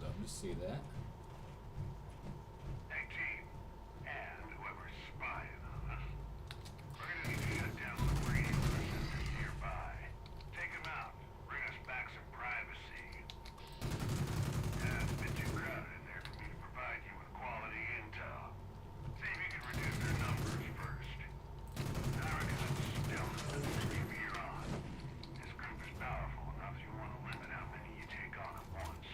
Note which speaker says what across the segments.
Speaker 1: Love to see that.
Speaker 2: Hey team, and whoever's spying on us. We're gonna need to shut down the radio receptors nearby. Take them out. Bring us back some privacy. It's a bit too crowded in there for me to provide you with quality intel. See if you can reduce their numbers first. I reckon that's stealth. Keep your ear on. This group is powerful enough you want to limit how many you take on at once.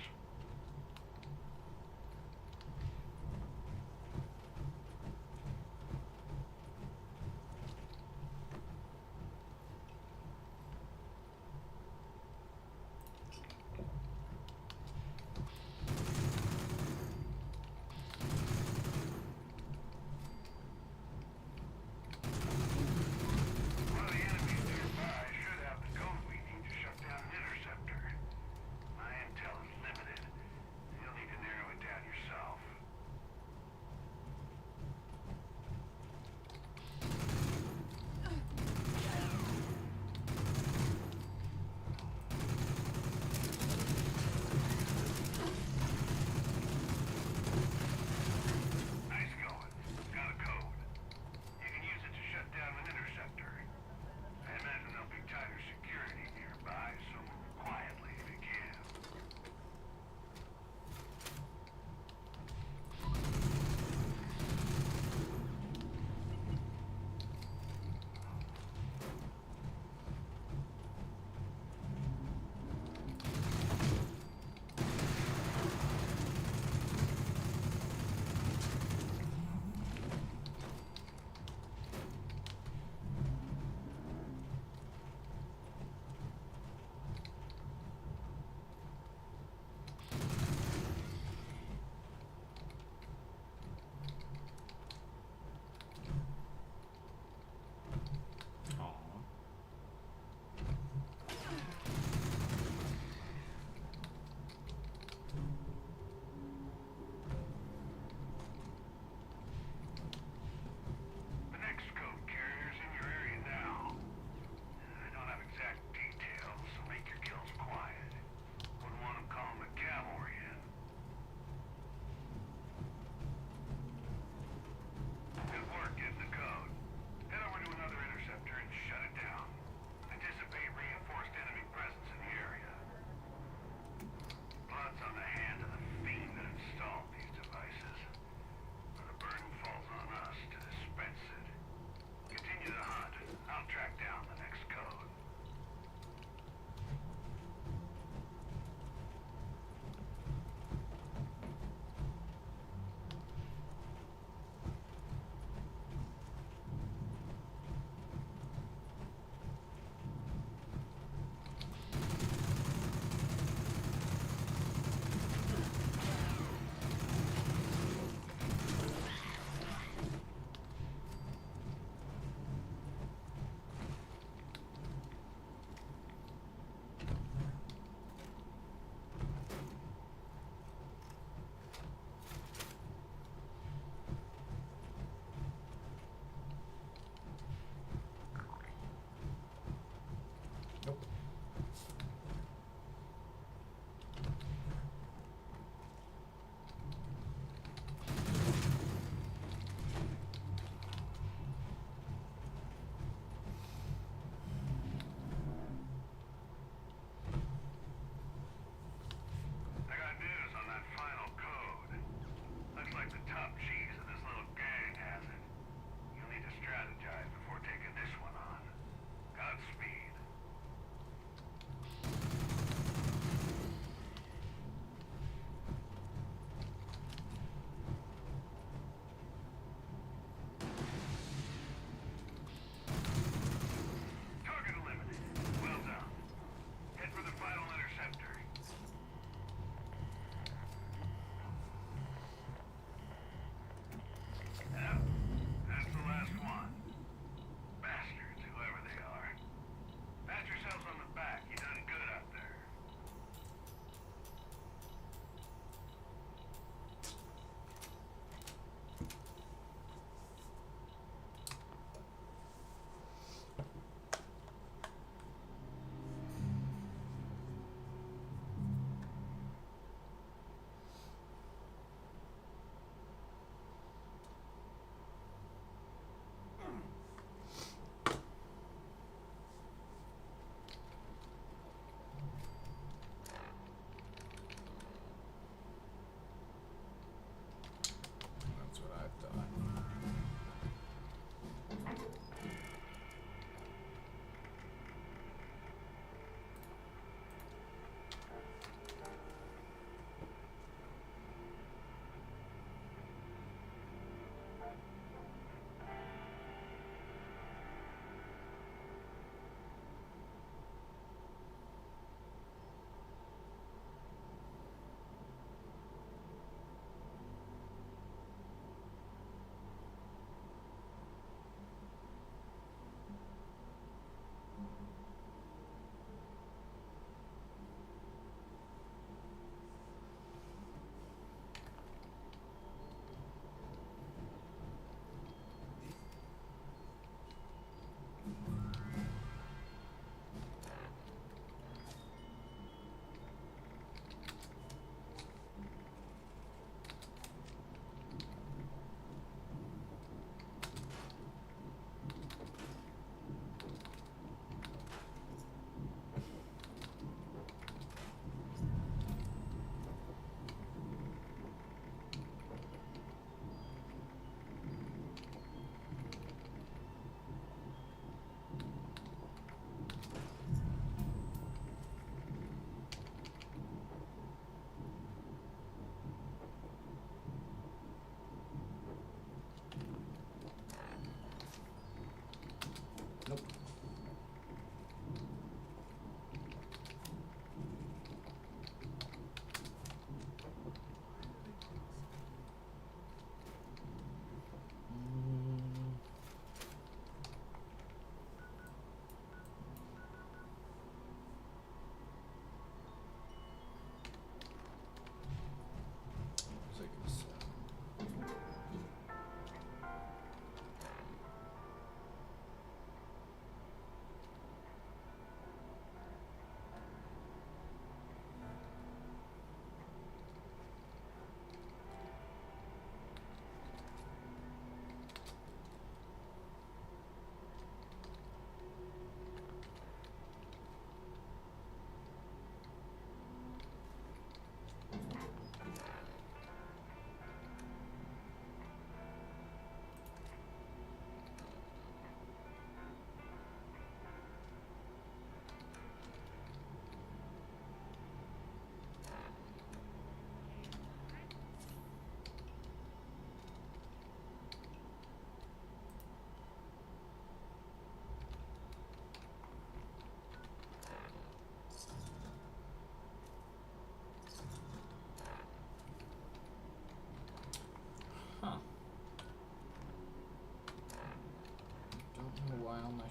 Speaker 1: Why all my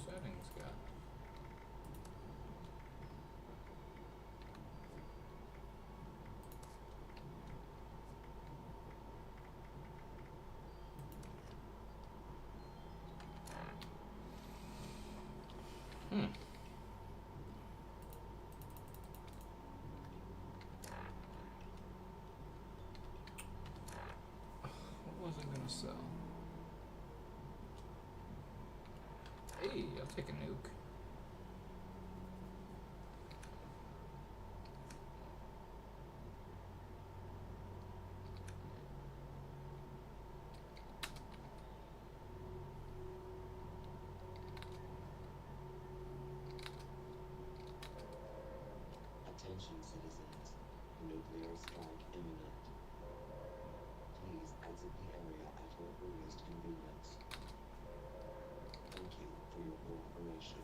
Speaker 1: settings got? What was I gonna sell? Hey, I'll take a nuke.
Speaker 3: Attention citizens, nuclear strike imminent. Please exit the area at your earliest convenience. Thank you for your cooperation.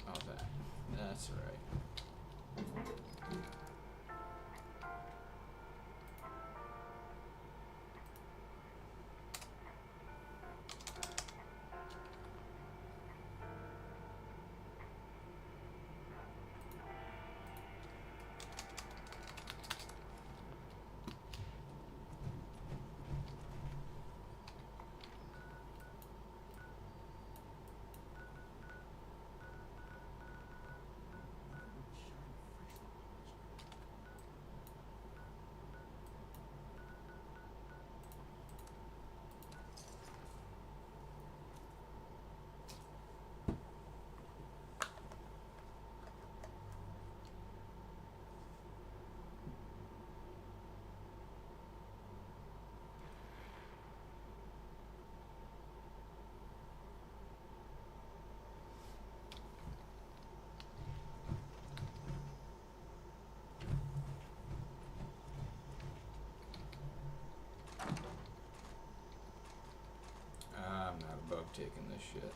Speaker 1: Oh, that. That's right. I'm not above taking this shit.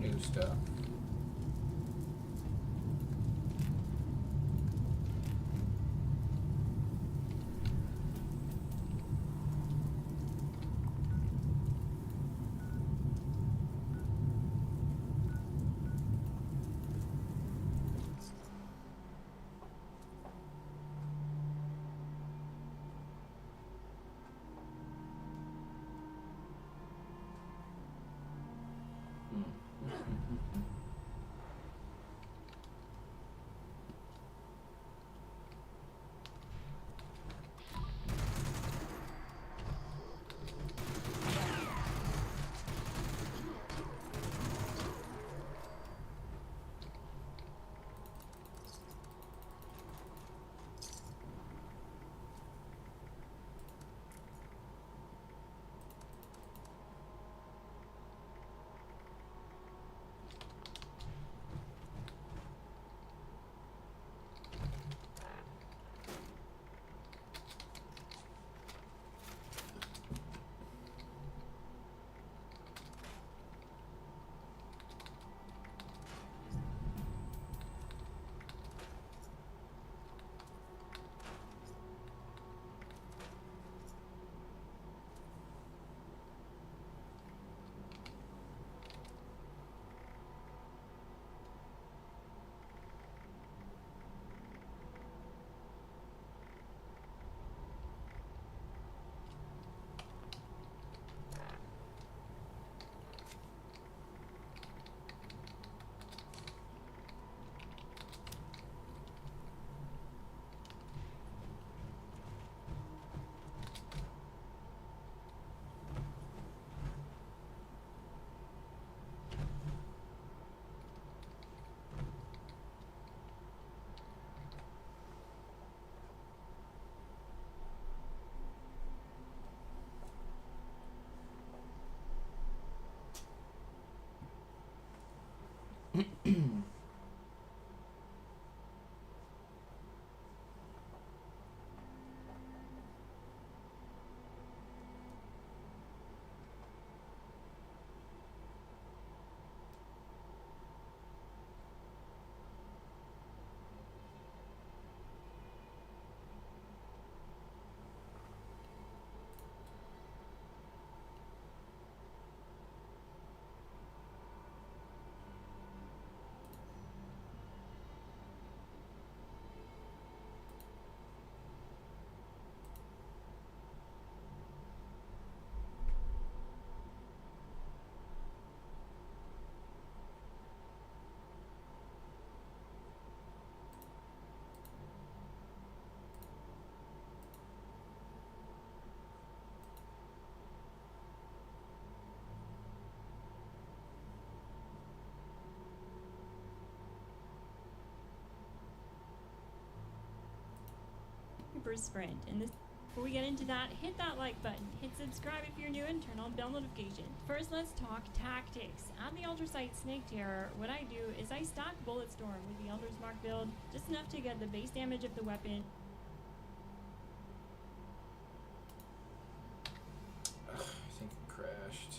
Speaker 1: new stuff.
Speaker 4: For sprint. And this, before we get into that, hit that like button, hit subscribe if you're new, and turn on bell notification. First, let's talk tactics. On the Elder Sight Snake Terror, what I do is I stock Bulletstorm with the Elder's Mark build, just enough to get the base damage of the weapon.
Speaker 1: Ugh, I think it crashed.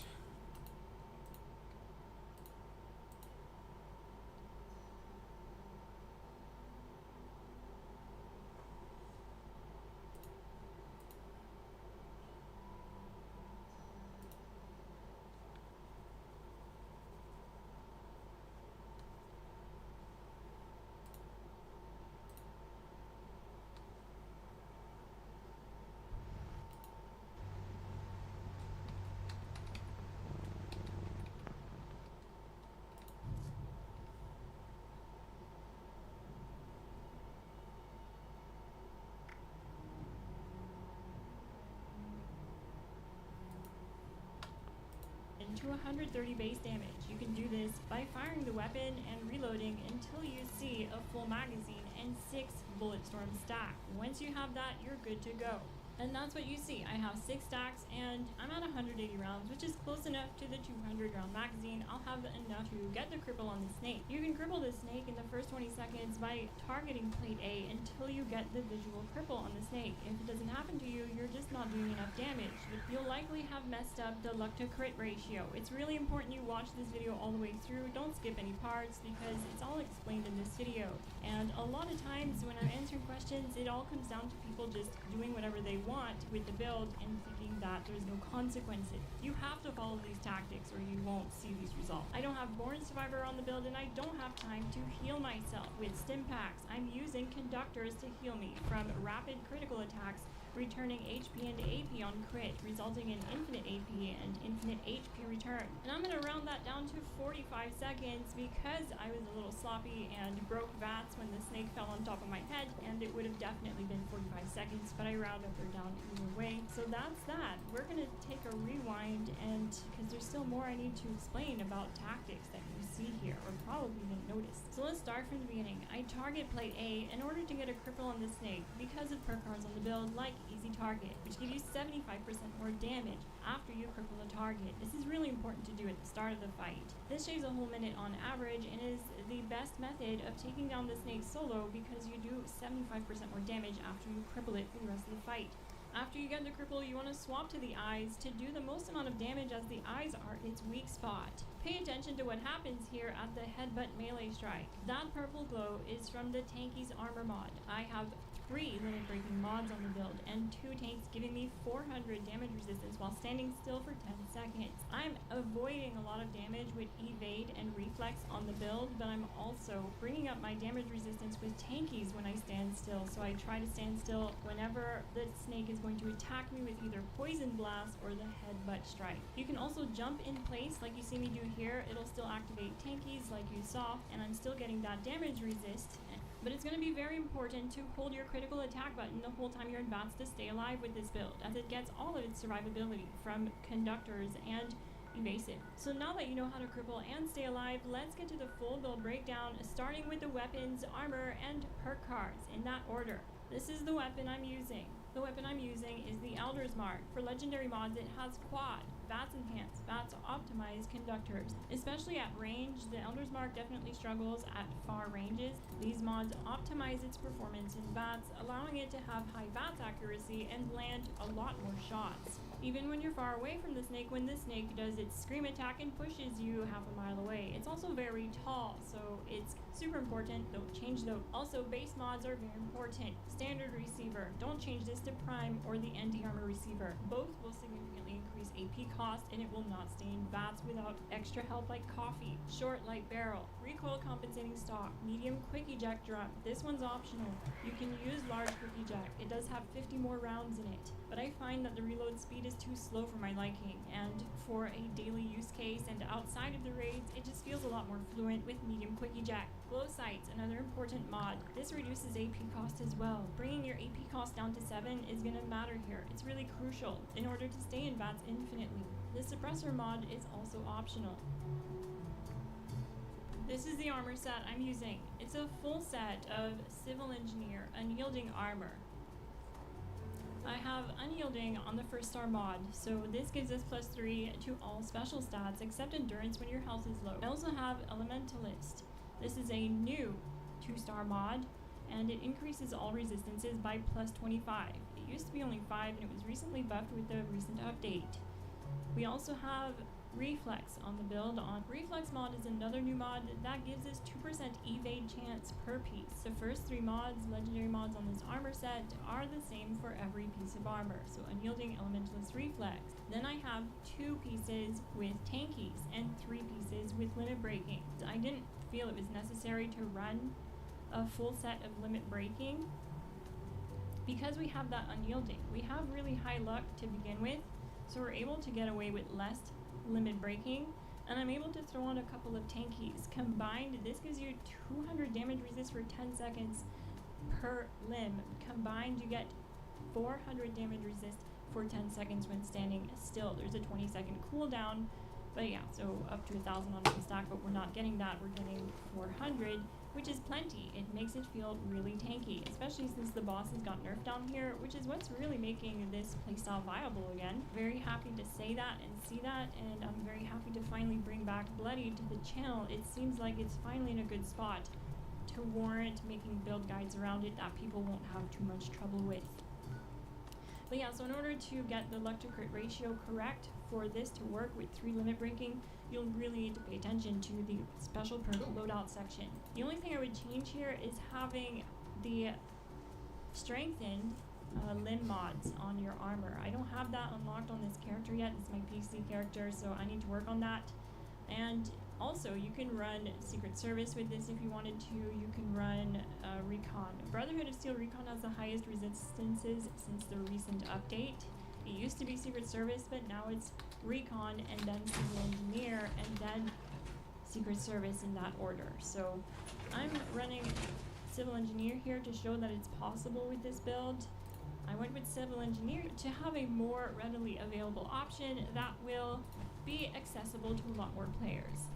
Speaker 4: To 130 base damage. You can do this by firing the weapon and reloading until you see a full magazine and 6 Bulletstorm stack. Once you have that, you're good to go. And that's what you see. I have 6 stacks and I'm at 180 rounds, which is close enough to the 200 round magazine. I'll have enough to get the cripple on the snake. You can cripple the snake in the first 20 seconds by targeting plate A until you get the visual cripple on the snake. If it doesn't happen to you, you're just not doing enough damage. You'll likely have messed up the luck to crit ratio. It's really important you watch this video all the way through. Don't skip any parts because it's all explained in this video. And a lot of times when I'm answering questions, it all comes down to people just doing whatever they want with the build and thinking that there's no consequences. You have to follow these tactics or you won't see these results. I don't have Born Survivor on the build and I don't have time to heal myself. With stim packs, I'm using conductors to heal me from rapid critical attacks, returning HP and AP on crit, resulting in infinite AP and infinite HP return. And I'm gonna round that down to 45 seconds because I was a little sloppy and broke VATS when the snake fell on top of my head, and it would have definitely been 45 seconds, but I rounded her down either way. So that's that. We're gonna take a rewind, and because there's still more I need to explain about tactics that you see here, or probably didn't notice. So let's start from the beginning. I target plate A in order to get a cripple on the snake because of perk cards on the build like Easy Target, which give you 75% more damage after you cripple a target. This is really important to do at the start of the fight. This shaves a whole minute on average and is the best method of taking down the snake solo because you do 75% more damage after you cripple it for the rest of the fight. After you get the cripple, you want to swap to the eyes to do the most amount of damage as the eyes are its weak spot. Pay attention to what happens here at the headbutt melee strike. That purple glow is from the Tanky's armor mod. I have 3 limit breaking mods on the build and 2 tanks giving me 400 damage resistance while standing still for 10 seconds. I'm avoiding a lot of damage with evade and reflex on the build, but I'm also bringing up my damage resistance with tankies when I stand still, so I try to stand still whenever the snake is going to attack me with either poison blast or the headbutt strike. You can also jump in place like you see me do here. It'll still activate tankies like you saw, and I'm still getting that damage resist. But it's going to be very important to hold your critical attack button the whole time you're in VATS to stay alive with this build, as it gets all of its survivability from conductors and evasive. So now that you know how to cripple and stay alive, let's get to the full build breakdown, starting with the weapons, armor, and perk cards in that order. This is the weapon I'm using. The weapon I'm using is the Elder's Mark. For legendary mods, it has quad, VATS enhanced, VATS optimized conductors. Especially at range, the Elder's Mark definitely struggles at far ranges. These mods optimize its performance in VATS, allowing it to have high VATS accuracy and land a lot more shots. Even when you're far away from the snake, when the snake does its scream attack and pushes you half a mile away. It's also very tall, so it's super important. Don't change those. Also, base mods are very important. Standard receiver. Don't change this to prime or the anti-armor receiver. Both will significantly increase AP cost, and it will not stay in VATS without extra help like coffee. Short light barrel. Recoil compensating stock. Medium quick eject drum. This one's optional. You can use large quick eject. It does have 50 more rounds in it, but I find that the reload speed is too slow for my liking, and for a daily use case and outside of the raids, it just feels a lot more fluent with medium quick eject. Glow sights, another important mod. This reduces AP cost as well. Bringing your AP cost down to 7 is going to matter here. It's really crucial in order to stay in VATS infinitely. The suppressor mod is also optional. This is the armor set I'm using. It's a full set of Civil Engineer Unyielding armor. I have Unyielding on the first star mod, so this gives us +3 to all special stats except endurance when your health is low. I also have Elementalist. This is a new 2-star mod, and it increases all resistances by +25. It used to be only 5, and it was recently buffed with the recent update. We also have Reflex on the build. On Reflex mod is another new mod that gives us 2% evade chance per piece. The first 3 mods, legendary mods on this armor set, are the same for every piece of armor. So Unyielding, Elementalist, Reflex. Then I have 2 pieces with tankies and 3 pieces with limit breaking. I didn't feel it was necessary to run a full set of limit breaking because we have that Unyielding. We have really high luck to begin with, so we're able to get away with less limit breaking, and I'm able to throw on a couple of tankies. Combined, this gives you 200 damage resist for 10 seconds per limb. Combined, you get 400 damage resist for 10 seconds when standing still. There's a 20-second cooldown, but yeah, so up to 1,000 on the stack, but we're not getting that. We're getting 400 which is plenty. It makes it feel really tanky, especially since the boss has got nerfed down here, which is what's really making this playstyle viable again. Very happy to say that and see that, and I'm very happy to finally bring back Bloody to the channel. It seems like it's finally in a good spot to warrant making build guides around it that people won't have too much trouble with. But yeah, so in order to get the luck to crit ratio correct for this to work with 3 limit breaking, you'll really need to pay attention to the special perk loadout section. The only thing I would change here is having the strengthened limb mods on your armor. I don't have that unlocked on this character yet. It's my PC character, so I need to work on that. And also, you can run Secret Service with this if you wanted to. You can run Recon. Brotherhood of Steel Recon has the highest resistances since the recent update. It used to be Secret Service, but now it's Recon and then Civil Engineer and then Secret Service in that order. So I'm running Civil Engineer here to show that it's possible with this build. I went with Civil Engineer to have a more readily available option that will be accessible to a lot more players.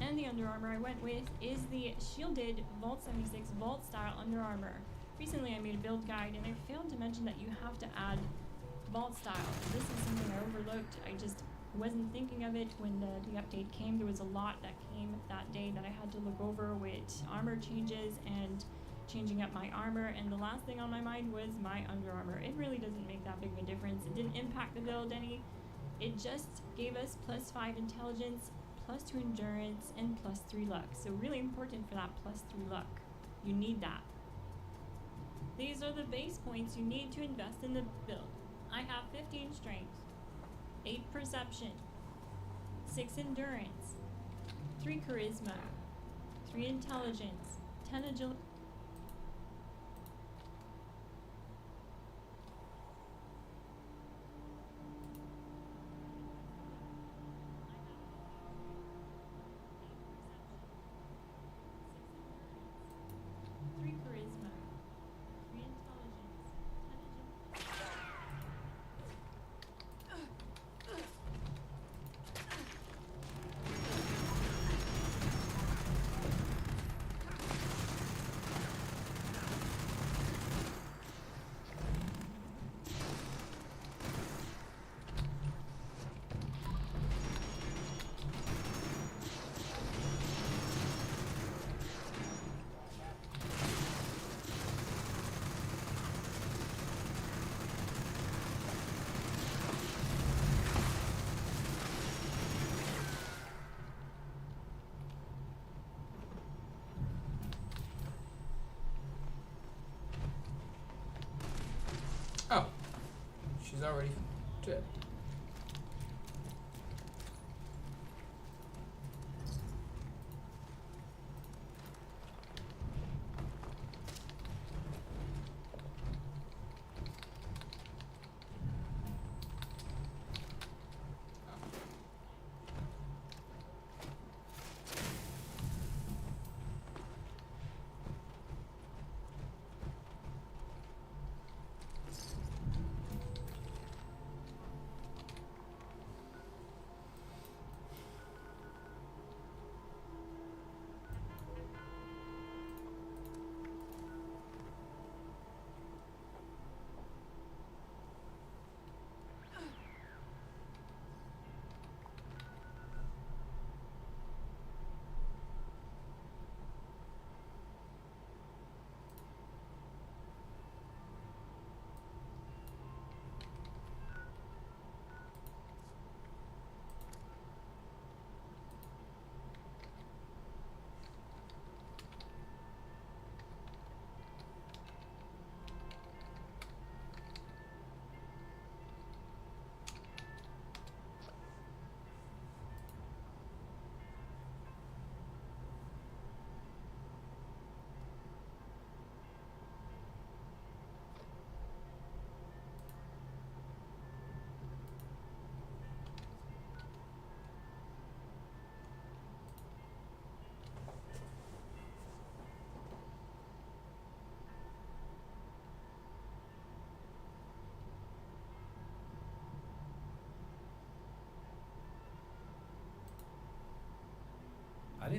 Speaker 4: And the Under Armour I went with is the shielded Vault 76 Vault style Under Armour. Recently I made a build guide and I failed to mention that you have to add Vault style. This is something I overlooked. I just wasn't thinking of it when the update came. There was a lot that came that day that I had to look over with armor changes and changing up my armor, and the last thing on my mind was my Under Armour. It really doesn't make that big of a difference. It didn't impact the build any. It just gave us +5 intelligence, +2 endurance, and +3 luck. So really important for that +3 luck. You need that. These are the base points you need to invest in the build. I have 15 strength, 8 perception, 6 endurance, 3 charisma, 3 intelligence, 10 agility.
Speaker 1: Oh, she's already dead.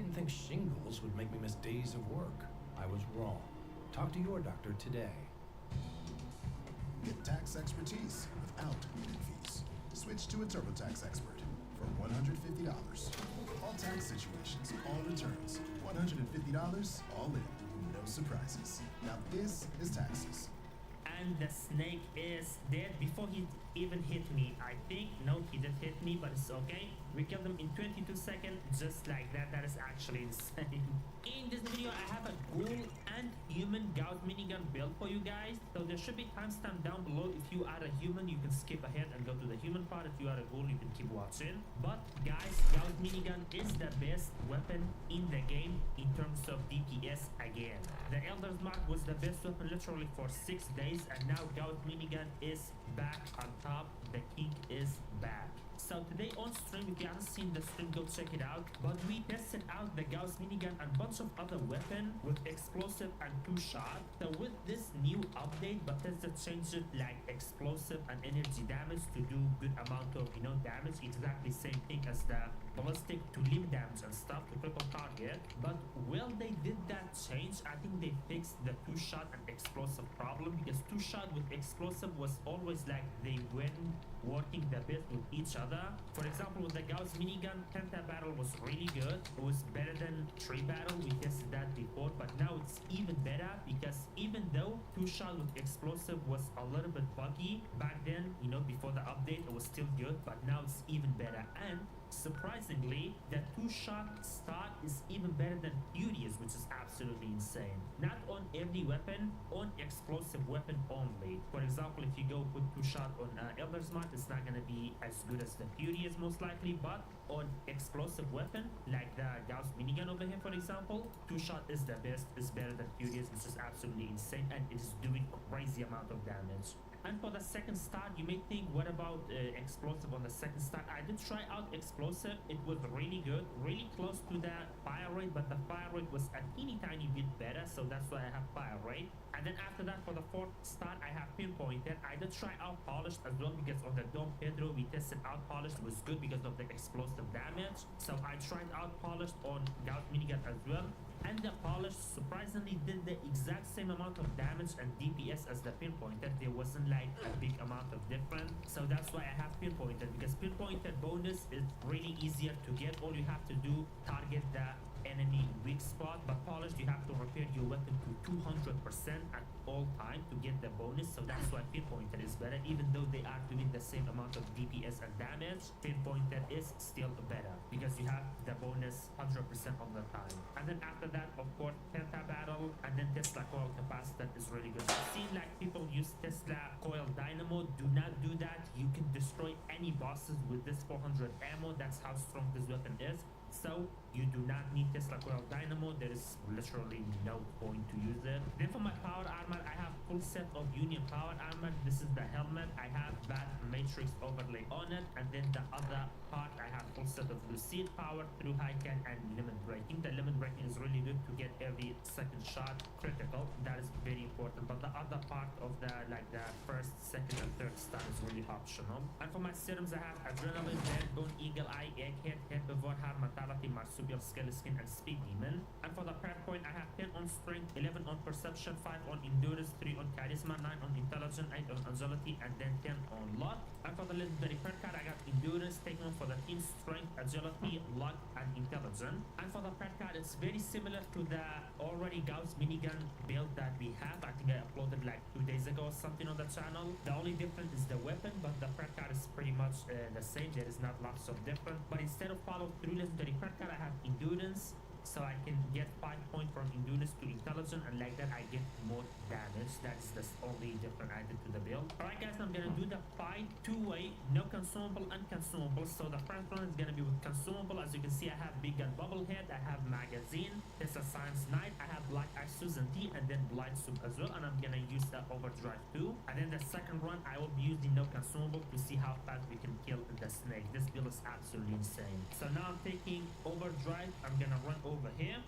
Speaker 5: didn't think shingles would make me miss days of work. I was wrong. Talk to your doctor today.
Speaker 6: Get tax expertise without hidden fees. Switch to a TurboTax expert for $150. All tax situations, all returns. $150 all in. No surprises. Now this is taxes.
Speaker 7: And the snake is dead before he even hit me. I think, no, he did hit me, but it's okay. We killed him in 22 seconds, just like that. That is actually insane. In this video, I have a ghoul and human Gauss minigun build for you guys. So there should be timestamp down below. If you are a human, you can skip ahead and go to the human part. If you are a ghoul, you can keep watching. But guys, Gauss minigun is the best weapon in the game in terms of DPS again. The Elder's Mark was the best weapon literally for 6 days, and now Gauss minigun is back on top. The king is back. So today on stream, if you haven't seen the stream, go check it out. But we tested out the Gauss minigun and a bunch of other weapons with explosive and 2-shot. So with this new update, Bethesda changed it like explosive and energy damage to do good amount of, damage. Exactly same thing as the ballistic to limb damage and stuff to critical target. But while they did that change, I think they fixed the 2-shot and explosive problem, because 2-shot with explosive was always like they weren't working the best with each other. For example, with the Gauss minigun, Penta battle was really good. It was better than tree battle. We tested that before, but now it's even better, because even though 2-shot with explosive was a little bit buggy back then, before the update, it was still good, but now it's even better. And surprisingly, the 2-shot start is even better than Furious, which is absolutely insane. Not on every weapon, on explosive weapon only. For example, if you go put 2-shot on Elder's Mark, it's not gonna be as good as the Furious most likely, but on explosive weapon, like the Gauss minigun over here, for example, 2-shot is the best, is better than Furious, which is absolutely insane, and it is doing crazy amount of damage. And for the second start, you may think, what about explosive on the second start? I did try out explosive. It was really good, really close to the fire rate, but the fire rate was a teeny tiny bit better, so that's why I have fire rate. And then after that, for the fourth start, I have pinpointed. I did try out polished as well, because on the Dom Pedro, we tested out polished. It was good because of the explosive damage. So I tried out polished on Gauss minigun as well. And the polished surprisingly did the exact same amount of damage and DPS as the pinpointed. There wasn't like a big amount of difference. So that's why I have pinpointed, because pinpointed bonus is really easier to get. All you have to do, target the enemy weak spot. But polished, you have to repair your weapon to 200% at all time to get the bonus. So that's why pinpointed is better. Even though they are doing the same amount of DPS and damage, pinpointed is still better, because you have the bonus 100% of the time. And then after that, of course, Penta battle, and then Tesla coil capacitor is really good. I've seen like people use Tesla coil dynamo. Do not do that. You can destroy any bosses with this 400 ammo. That's how strong this weapon is. So you do not need Tesla coil dynamo. There is literally no point to use it. Then for my power armor, I have full set of Union power armor. This is the helmet. I have that matrix overlay on it, and then the other part, I have full set of Lucid power, through high can, and limit breaking. The limit breaking is really good to get every second shot critical. That is very important. But the other part of the first, second, and third stun is really optional. And for my serums, I have adrenaline, barebone, eagle eye, egghead, herbivore, hard mentality, marsupial, skeleton, and speed demon. And for the prayer point, I have 10 on strength, 11 on perception, 5 on endurance, 3 on charisma, 9 on intelligence, 8 on agility, and then 10 on luck. And for the legendary prayer card, I got endurance, taken on for the team strength, agility, luck, and intelligence. And for the prayer card, it's very similar to the already Gauss minigun build that we have. I think I uploaded like 2 days ago or something on the channel. The only difference is the weapon, but the prayer card is pretty much the same. There is not lots of difference. But instead of follow through legendary prayer card, I have endurance, so I can get 5 points from endurance to intelligence, and like that I get more damage. That's the only difference I did to the build. Alright guys, I'm gonna do the fight 2-way, no consumable and consumable. So the first one is gonna be with consumable. As you can see, I have big gun bubblehead, I have magazine, Tesla Science Knight, I have Black Ice Susan T, and then Blind Soup as well, and I'm gonna use the overdrive too. And then the second run, I will be using no consumable to see how fast we can kill the snake. This build is absolutely insane. So now I'm taking overdrive. I'm gonna run over here,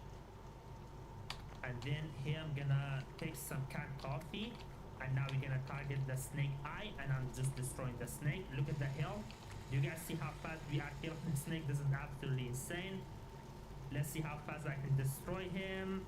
Speaker 7: and then here I'm gonna take some canned coffee, and now we're gonna target the snake eye, and I'm just destroying the snake. Look at the health. Do you guys see how fast we are killing the snake? This is absolutely insane. Let's see how fast I can destroy him.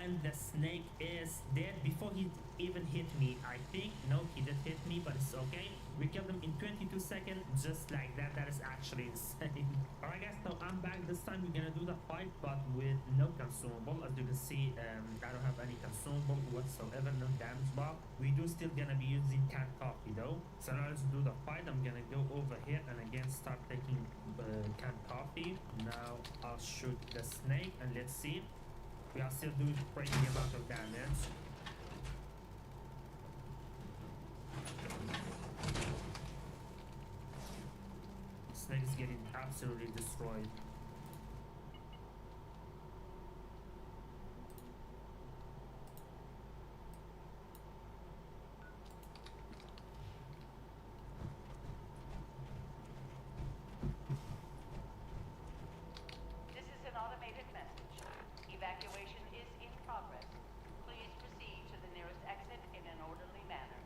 Speaker 7: And the snake is dead before he even hit me. I think. No, he did hit me, but it's okay. We killed him in 22 seconds, just like that. That is actually insane. Alright guys, so I'm back. This time we're gonna do the fight, but with no consumable. As you can see, I don't have any consumable whatsoever, no damage bar. We do still gonna be using canned coffee though. So now let's do the fight. I'm gonna go over here and again start taking canned coffee. Now I'll shoot the snake and let's see. We are still doing crazy amount of damage. Snake is getting absolutely destroyed.
Speaker 8: This is an automated message. Evacuation is in progress. Please proceed to the nearest exit in an orderly manner.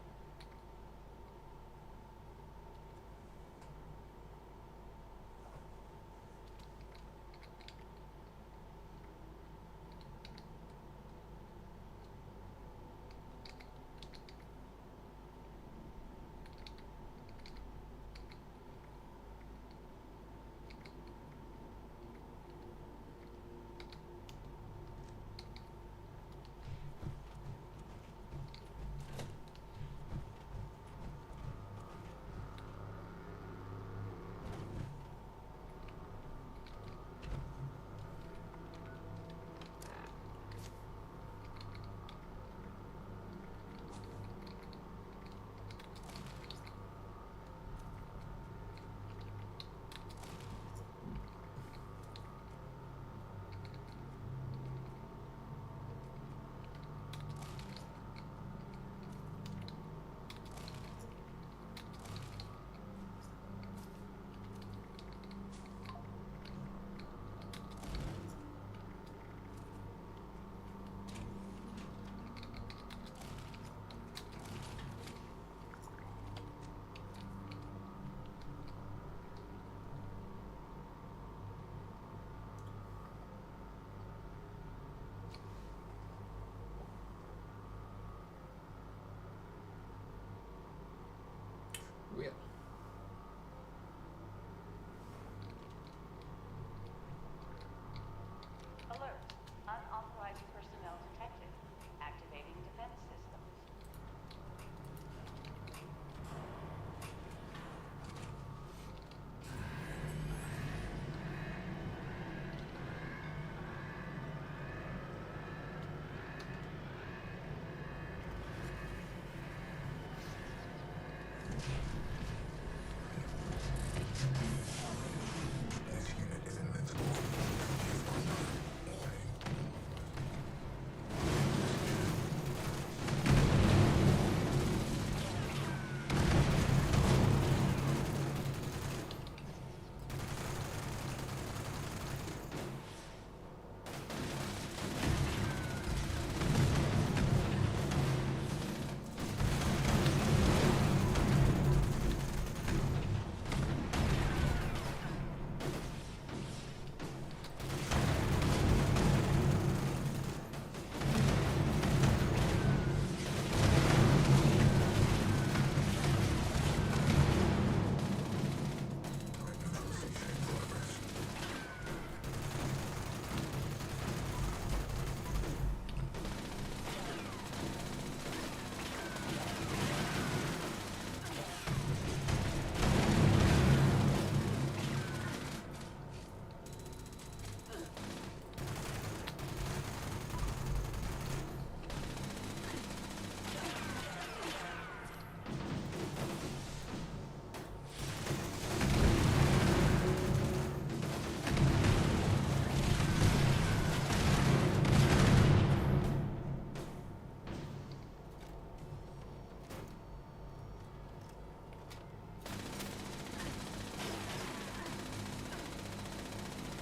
Speaker 1: Real.
Speaker 8: Alert. Unauthorized personnel detected. Activating defense systems.
Speaker 6: This unit is invincible.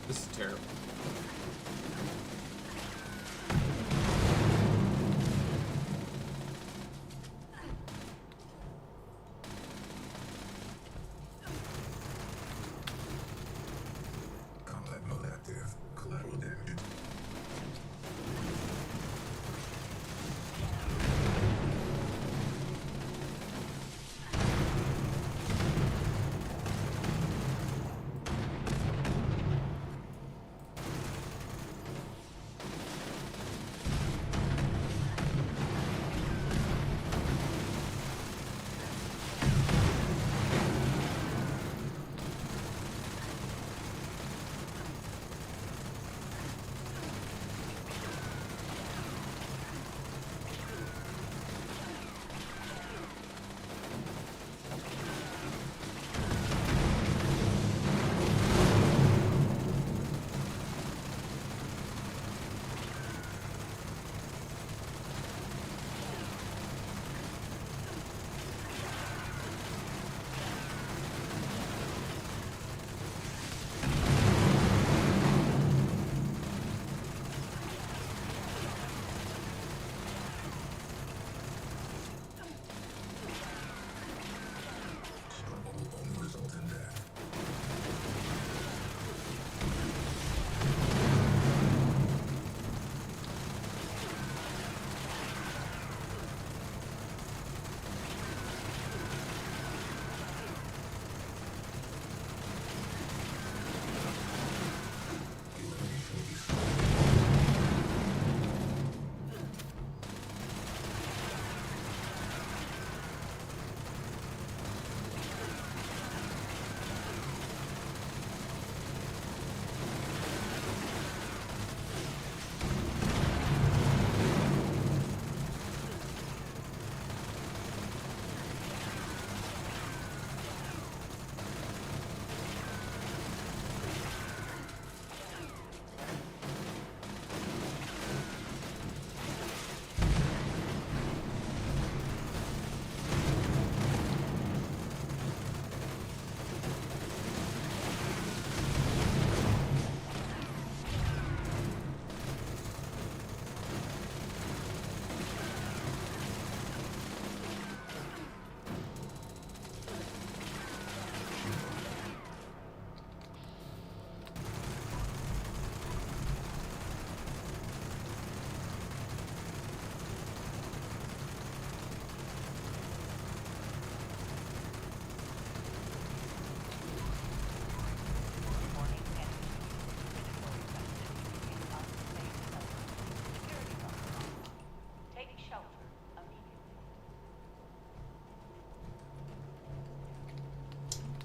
Speaker 1: This is terrible.
Speaker 6: Combat mode active.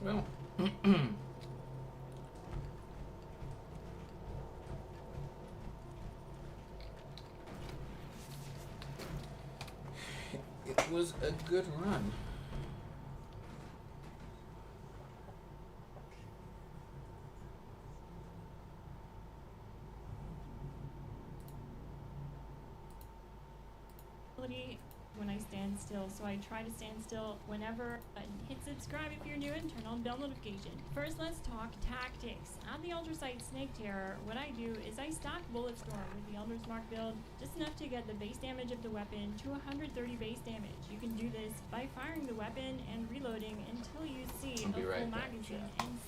Speaker 1: Well. It was a good run.
Speaker 4: When I stand still, so I try to stand still whenever. Hit subscribe if you're new and turn on bell notification. First, let's talk tactics. At the Eldersight Snake Terror, what I do is I stack Bulletstorm with the Elder's Mark build, just enough to get the base damage of the weapon to 130 base damage. You can do this by firing the weapon and reloading until you see
Speaker 1: I'll
Speaker 4: a
Speaker 1: be
Speaker 4: full
Speaker 1: right back,
Speaker 4: magazine
Speaker 1: chat.
Speaker 4: and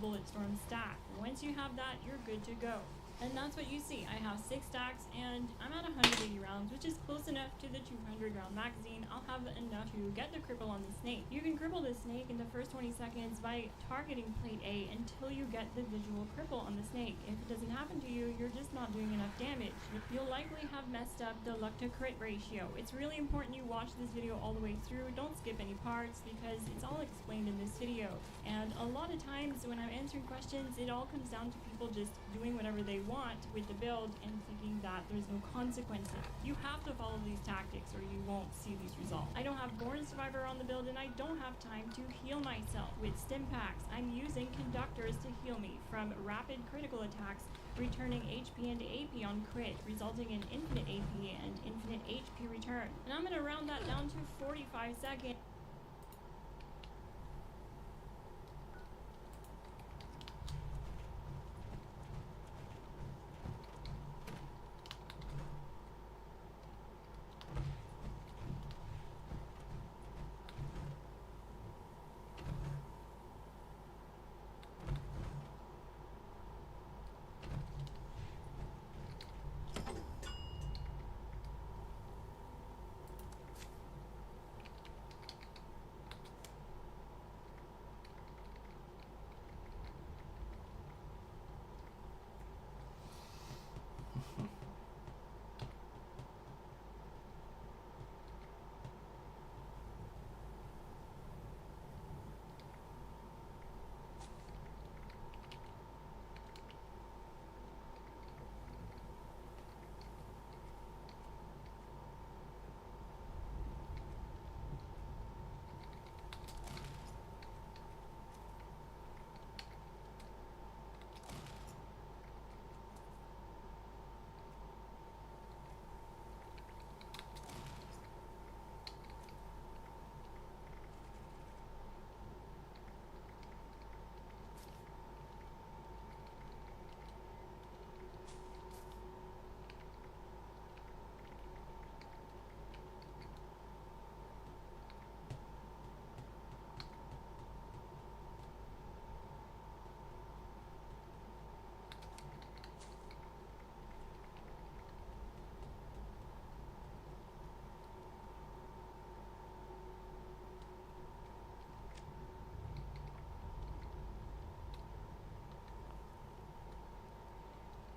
Speaker 4: Bulletstorm stack. Once you have that, you're good to go. And that's what you see. I have 6 stacks and I'm at 180 rounds, which is close enough to the 200 round magazine. I'll have enough to get the cripple on the snake. You can cripple the snake in the first 20 seconds by targeting plate A until you get the visual cripple on the snake. If it doesn't happen to you, you're just not doing enough damage. You'll likely have messed up the luck to crit ratio. It's really important you watch this video all the way through. Don't skip any parts because it's all explained in this video. And a lot of times when I'm answering questions, it all comes down to people just doing whatever they want with the build and thinking that there's no consequences. You have to follow these tactics or you won't see these results. I don't have Born Survivor on the build and I don't have time to heal myself. With stim packs, I'm using conductors to heal me from rapid critical attacks, returning HP and AP on crit, resulting in infinite AP and infinite HP return. And I'm gonna round that down to 45 seconds.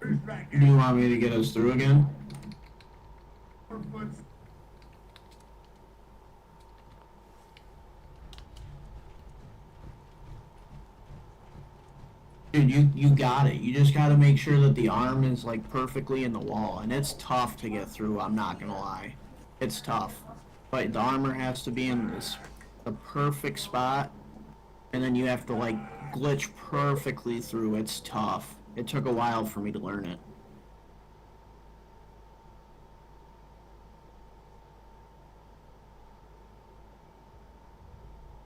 Speaker 1: Do you want me to get us through again? Dude, you got it. You just gotta make sure that the arm is like perfectly in the wall, and it's tough to get through, I'm not gonna lie. It's tough. But the armor has to be in the perfect spot, and then you have to like glitch perfectly through. It's tough. It took a while for me to learn it.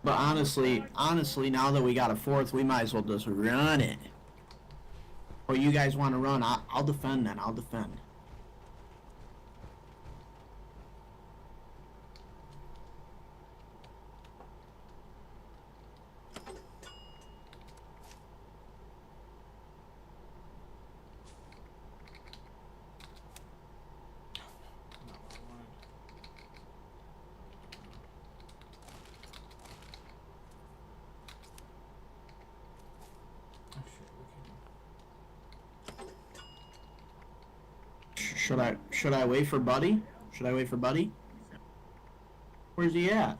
Speaker 1: But honestly, now that we got a fourth, we might as well just run it. Or you guys want to run? I'll defend then. I'll defend. Should I wait for Buddy? Should I wait for Buddy? Where's he at?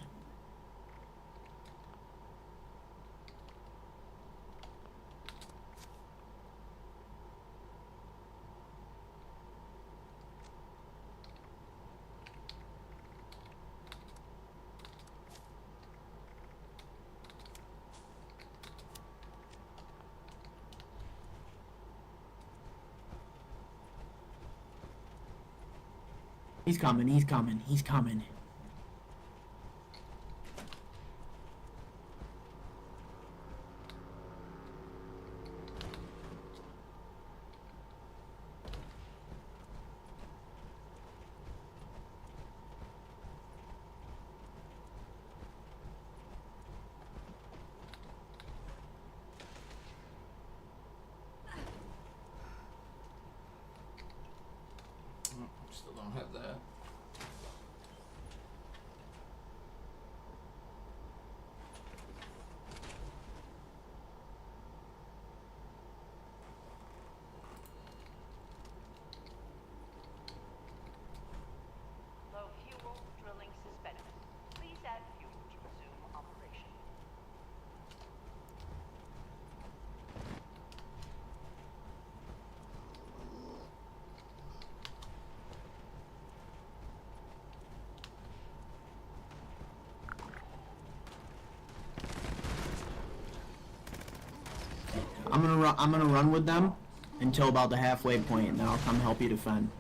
Speaker 1: He's coming, he's coming, he's coming. Oh, still don't have that.
Speaker 8: Low fuel drilling suspended. Please add fuel to resume operation.
Speaker 1: I'm gonna run with them until about the halfway point, and then I'll come help you defend.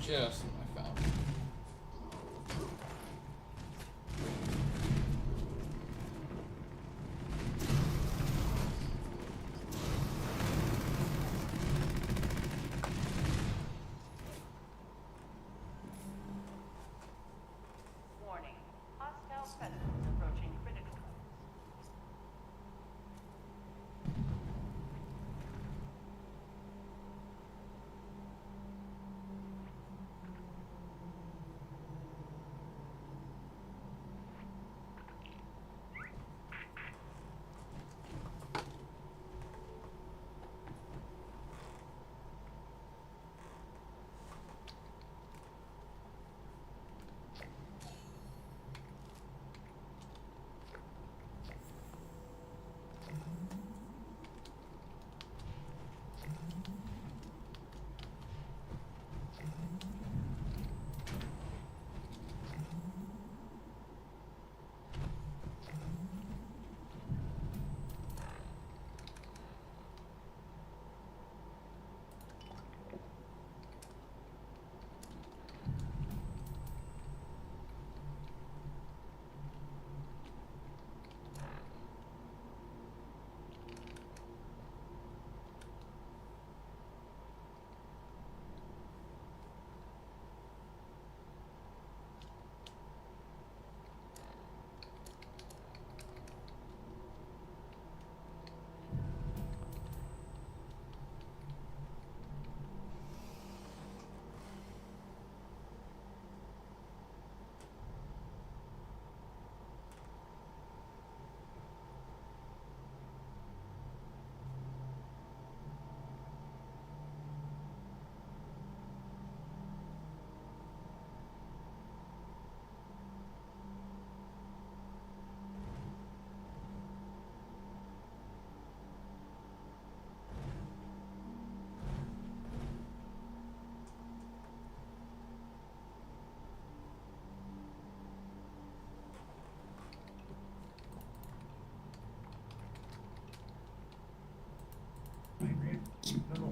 Speaker 9: Just what I found.
Speaker 8: Warning. Hostile presence approaching critical levels.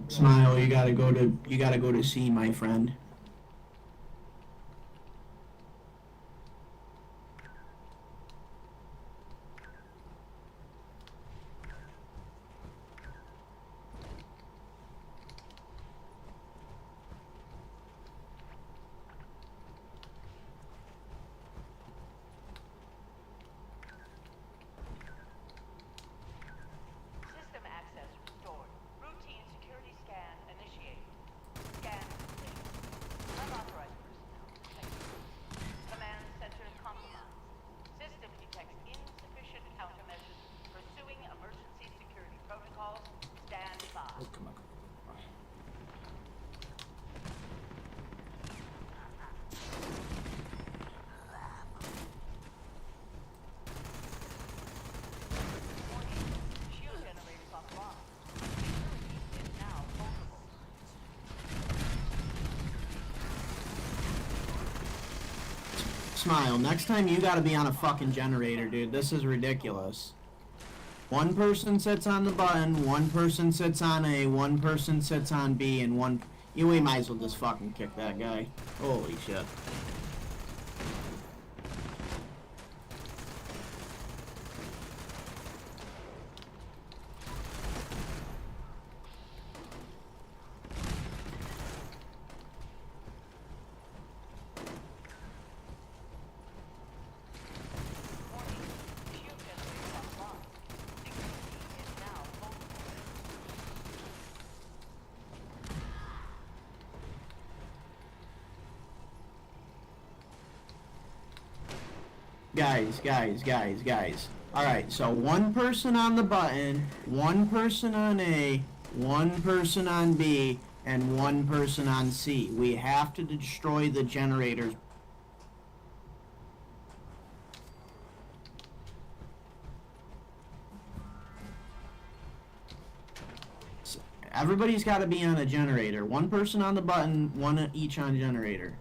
Speaker 1: Smile, you gotta go to C, my friend.
Speaker 8: System access restored. Routine security scan initiated. Scan complete. Unauthorized personnel detected. Command center compromised. System detects insufficient countermeasures. Pursuing emergency security protocols. Stand by.
Speaker 9: Oh, come on.
Speaker 8: Warning. Shield generators offline. Security is now vulnerable.
Speaker 1: Smile, next time you gotta be on a fucking generator, dude. This is ridiculous. One person sits on the button, one person sits on A, one person sits on B, and one... You might as well just fucking kick that guy. Holy shit.
Speaker 8: Warning. Shield generators offline. Security is now vulnerable.
Speaker 1: Guys. Alright, so one person on the button, one person on A, one person on B, and one person on C. We have to destroy the generators. Everybody's got to be on a generator. One person on the button, one each on generator.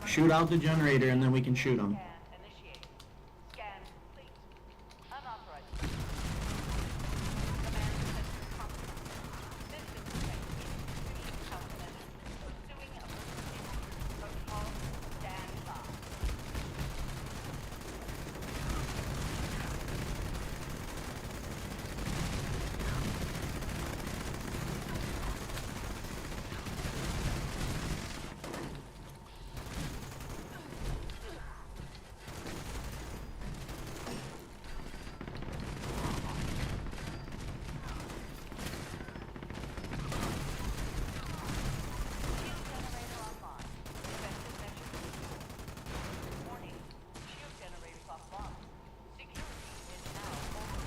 Speaker 1: Shoot out the generator and then we can shoot him.
Speaker 8: Scan initiated. Scan complete. Unauthorized. Command center compromised. System detect increased countermeasures. Pursuing emergency protocol. Stand by. Shield generator online. Defensive measures restored. Warning. Shield generators offline. Security is now over.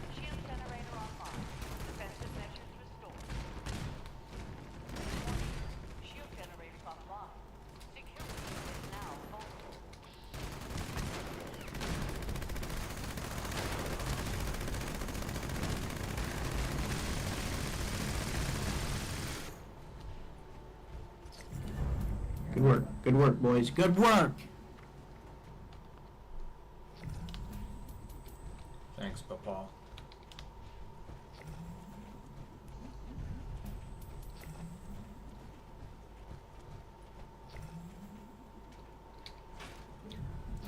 Speaker 8: Shield generator online. Defensive measures restored. Warning. Shield generators offline. Security is now over.
Speaker 1: Good work, boys. Good work!
Speaker 9: Thanks, Papa.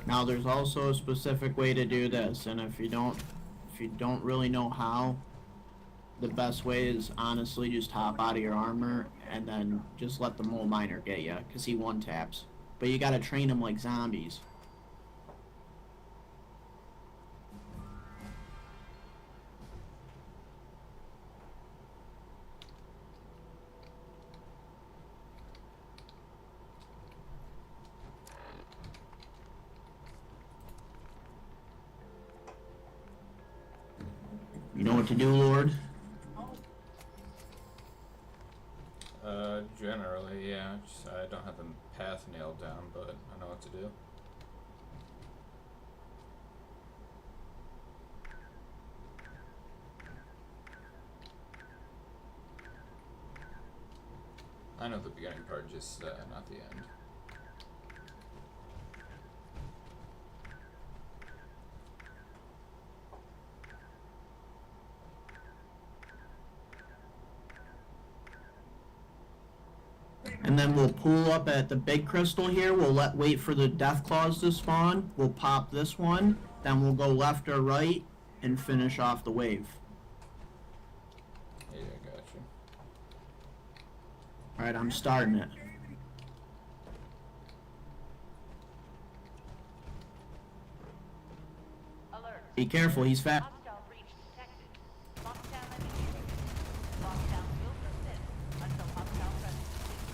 Speaker 1: Now there's also a specific way to do this, and if you don't really know how, the best way is honestly just hop out of your armor and then just let the mole miner get you, cause he one taps. But you gotta train him like zombies. You know what to do, Lord?
Speaker 9: Generally, yeah. Just, I don't have the path nailed down, but I know what to do. I know the beginning part, just not the end.
Speaker 1: And then we'll pull up at the big crystal here. We'll wait for the death claws to spawn. We'll pop this one. Then we'll go left or right and finish off the wave.
Speaker 9: Yeah, gotcha.
Speaker 1: Alright, I'm starting it.
Speaker 8: Alert.
Speaker 1: Be careful, he's fat.
Speaker 8: Hostile breach detected. Lockdown initiated. Lockdown will persist until hostile presence is complete.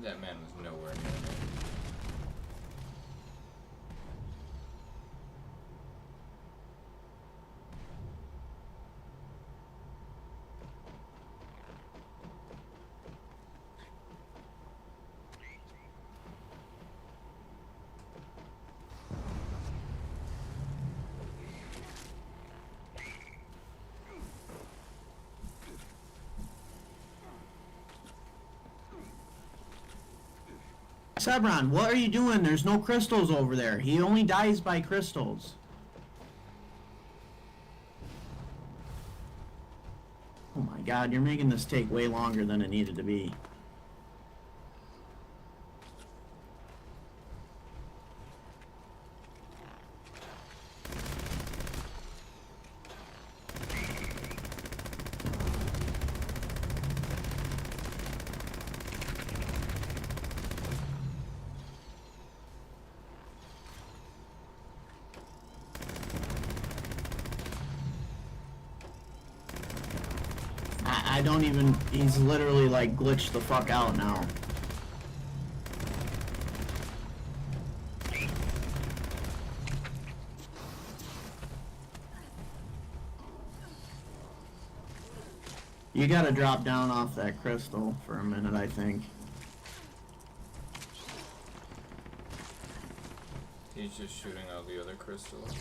Speaker 9: That man was nowhere near me.
Speaker 1: Sebron, what are you doing? There's no crystals over there. He only dies by crystals. Oh my god, you're making this take way longer than it needed to be. I don't even, he's literally like glitched the fuck out now. You gotta drop down off that crystal for a minute, I think.
Speaker 9: He's just shooting out the other crystals.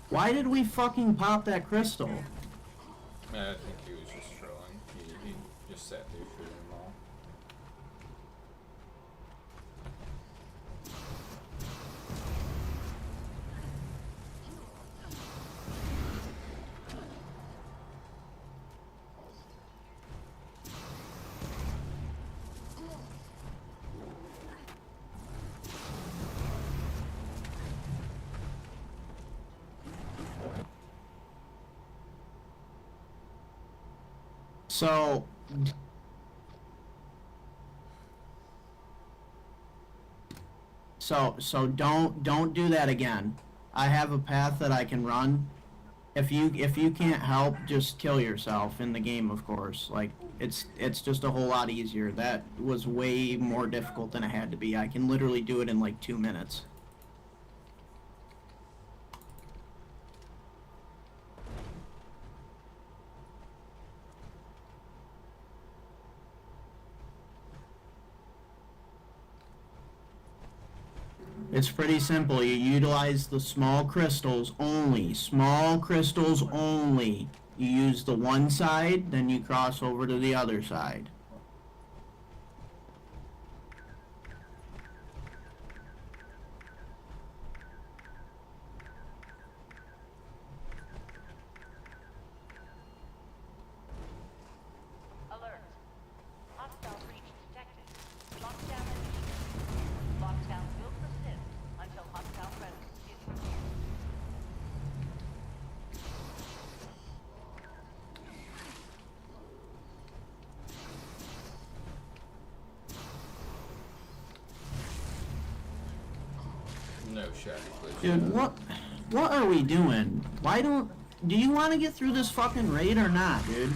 Speaker 1: Why did we fucking pop that crystal?
Speaker 9: I think he was just trolling. He just sat there shooting them all.
Speaker 1: So don't do that again. I have a path that I can run. If you can't help, just kill yourself in the game, of course. Like it's just a whole lot easier. That was way more difficult than it had to be. I can literally do it in like 2 minutes. It's pretty simple. You utilize the small crystals only. Small crystals only. You use the one side, then you cross over to the other side.
Speaker 8: Alert. Hostile breach detected. Lockdown initiated. Lockdown will persist until hostile presence is removed.
Speaker 9: No shot.
Speaker 1: Dude, what are we doing? Do you want to get through this fucking raid or not, dude?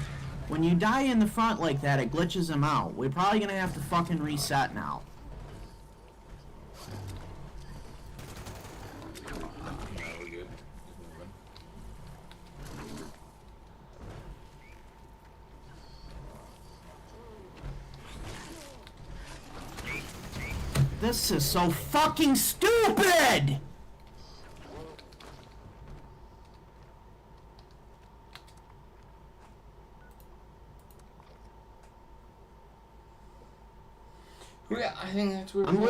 Speaker 1: When you die in the front like that, it glitches them out. We're probably gonna have to fucking reset now.
Speaker 9: No, we're good. He's moving.
Speaker 1: This is so fucking stupid!
Speaker 9: Yeah, I think that's what
Speaker 1: I'm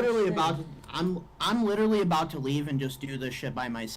Speaker 1: literally about to leave and just do this shit by myself.